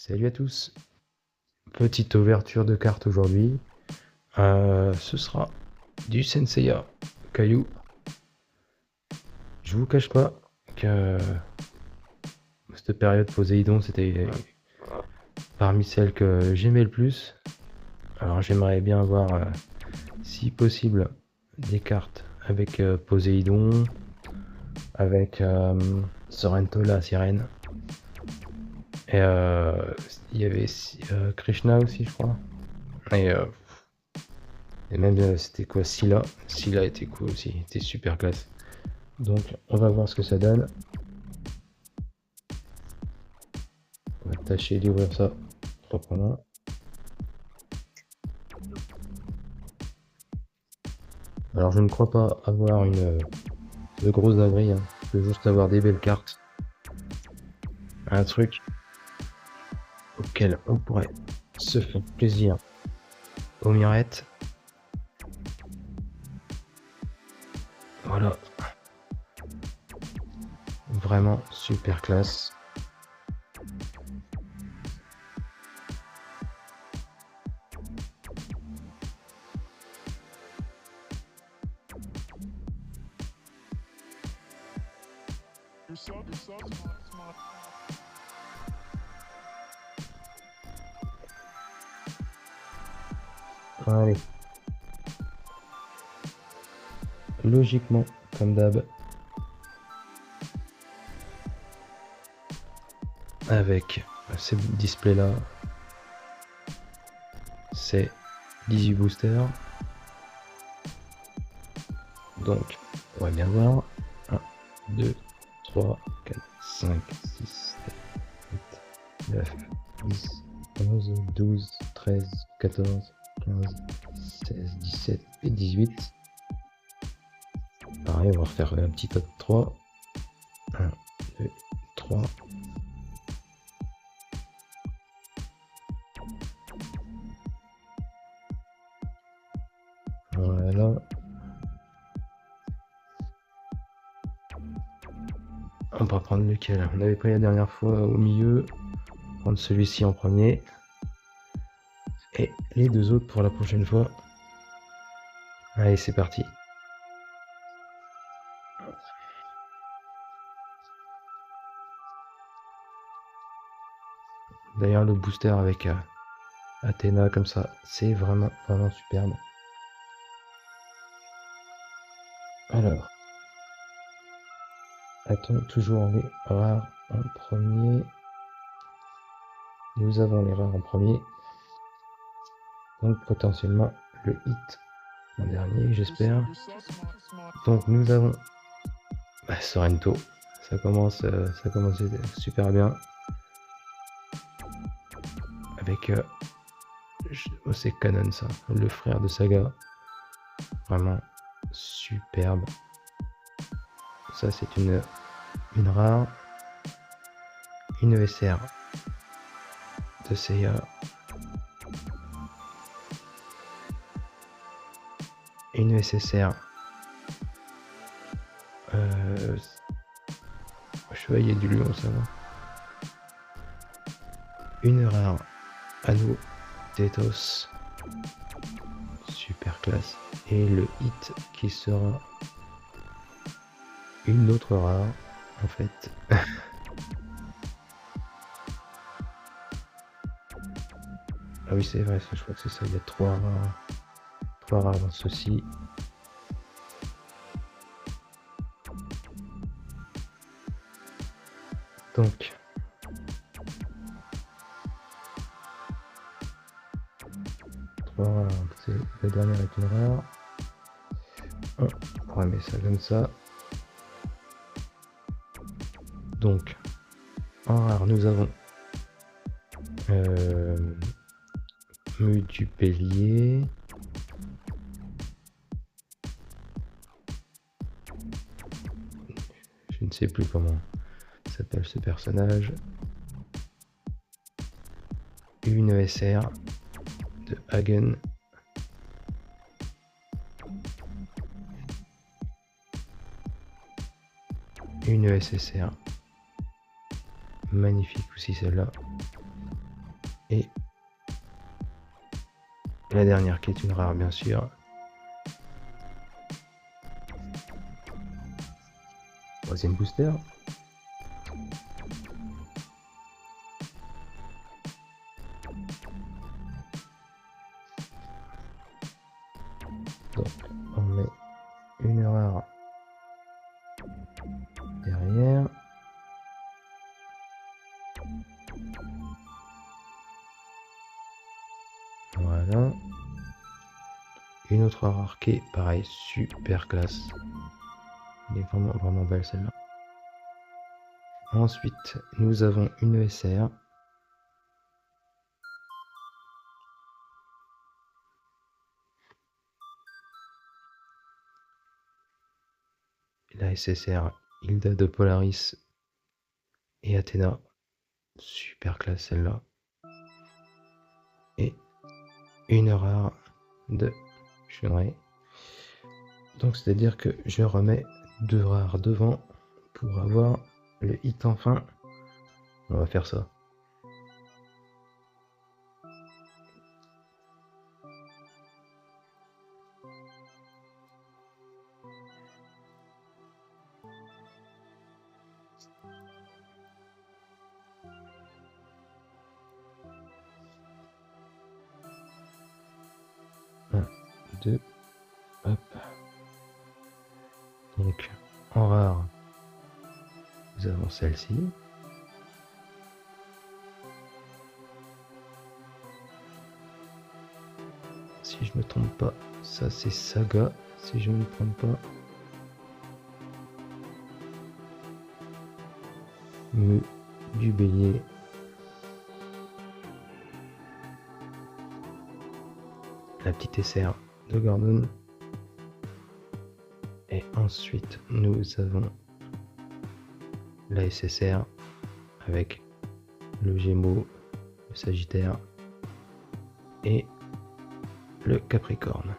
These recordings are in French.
Salut à tous, petite ouverture de carte aujourd'hui. Ce sera du Senseiya Caillou. Je vous cache pas que cette période Poséidon c'était parmi celles que j'aimais le plus. Alors j'aimerais bien avoir, si possible, des cartes avec Poséidon, avec Sorrento la sirène. Et il y avait Krishna aussi, je crois. Et même c'était quoi, Scylla. Scylla était cool aussi, était super classe. Donc on va voir ce que ça donne. On va tâcher d'ouvrir ça proprement. Alors je ne crois pas avoir de grosses dingueries, hein. Je veux juste avoir des belles cartes. Un truc auquel on pourrait se faire plaisir aux mirettes. Voilà. Vraiment super classe. Allez. Logiquement, comme d'hab. Avec ces displays là, c'est 18 boosters. Donc, on va bien voir. 1, 2, 3, 4, 5, 6, 7, 8, 9, 10, 11, 12, 13, 14, 15, 16, 17 et 18. Pareil, on va refaire un petit top 3. 1, 2, 3. Voilà. On va prendre lequel? On avait pris la dernière fois au milieu. On va prendre celui-ci en premier. Et les deux autres pour la prochaine fois. Allez, c'est parti. D'ailleurs, le booster avec Athéna comme ça, c'est vraiment superbe. Alors, a-t-on toujours les rares en premier? Nous avons les rares en premier. Donc potentiellement le hit en dernier, j'espère. Donc nous avons Sorrento. Ça commence super bien. Avec c'est Canon ça, le frère de Saga. Vraiment superbe. Ça c'est une rare. Une ESR de Seiya. Une SSR. Chevalier du Lion, ça va. Une rare. Anneau Tethos. Super classe. Et le hit qui sera une autre rare, en fait. Ah oui, c'est vrai, je crois que c'est ça. Il y a trois rares dans ceci. Donc, trois rares, c'est la dernière avec une rare. On va mettre ça comme ça. Donc, en rare, nous avons Mutupélier. Je ne sais plus comment s'appelle ce personnage. Une ESR de Hagen. Une ESSR. Magnifique aussi celle-là. Et la dernière qui est une rare, bien sûr. Troisième booster. Donc on met une rare derrière. Voilà. Une autre rare qui est pareil, super classe. Elle est vraiment, vraiment belle celle-là. Ensuite, nous avons une ESR. La SSR Hilda de Polaris et Athéna. Super classe celle-là. Et une rare de Shunrei. Donc c'est-à-dire que je remets 2 rares devant pour avoir le hit enfin. On va faire ça. Un, deux, hop. Donc en rare, nous avons celle-ci. Si je me trompe pas, ça c'est Saga, si je ne me trompe pas. Mu du bélier. La petite SR de Gordon. Et ensuite, nous avons la SSR avec le Gémeaux, le Sagittaire et le Capricorne.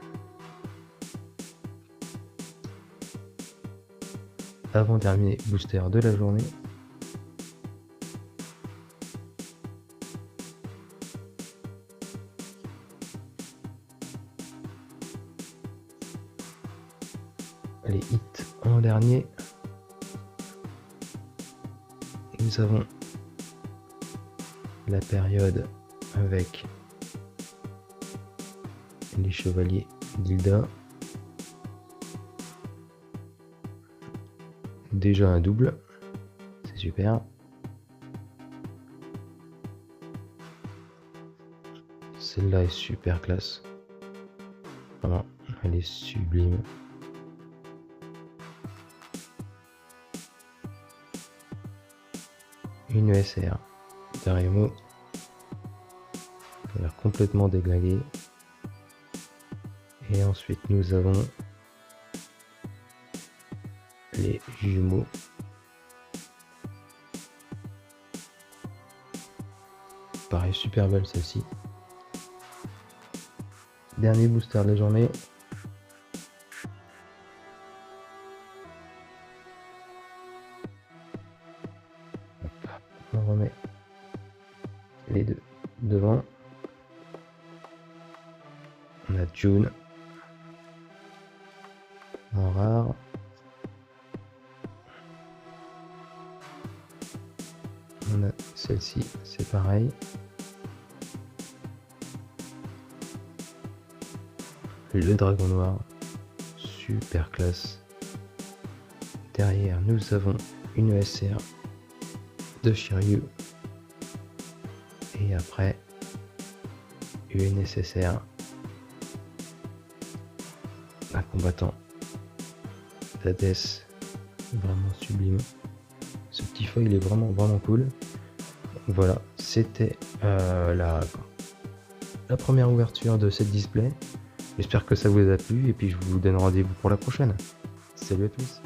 Avant-dernier booster de la journée. Les hits en dernier. Nous avons la période avec les chevaliers d'Hilda. Déjà un double, c'est super. Celle-là est super classe. Vraiment, elle est sublime. Une ESR Daremo. Elle a l'air complètement déglinguée. Et ensuite nous avons les jumeaux. Pareil, super belle celle-ci. Dernier booster de la journée. On remet les deux devant. On a June en rare. On a celle-ci, c'est pareil. Le dragon noir, super classe. Derrière, nous avons une ESR de Shiryu. Et après, une SSR. Un combattant d'Hadès, vraiment sublime. Ce petit foil il est vraiment cool. Donc voilà, c'était la première ouverture de cette display. J'espère que ça vous a plu et puis je vous donne rendez-vous pour la prochaine. Salut à tous.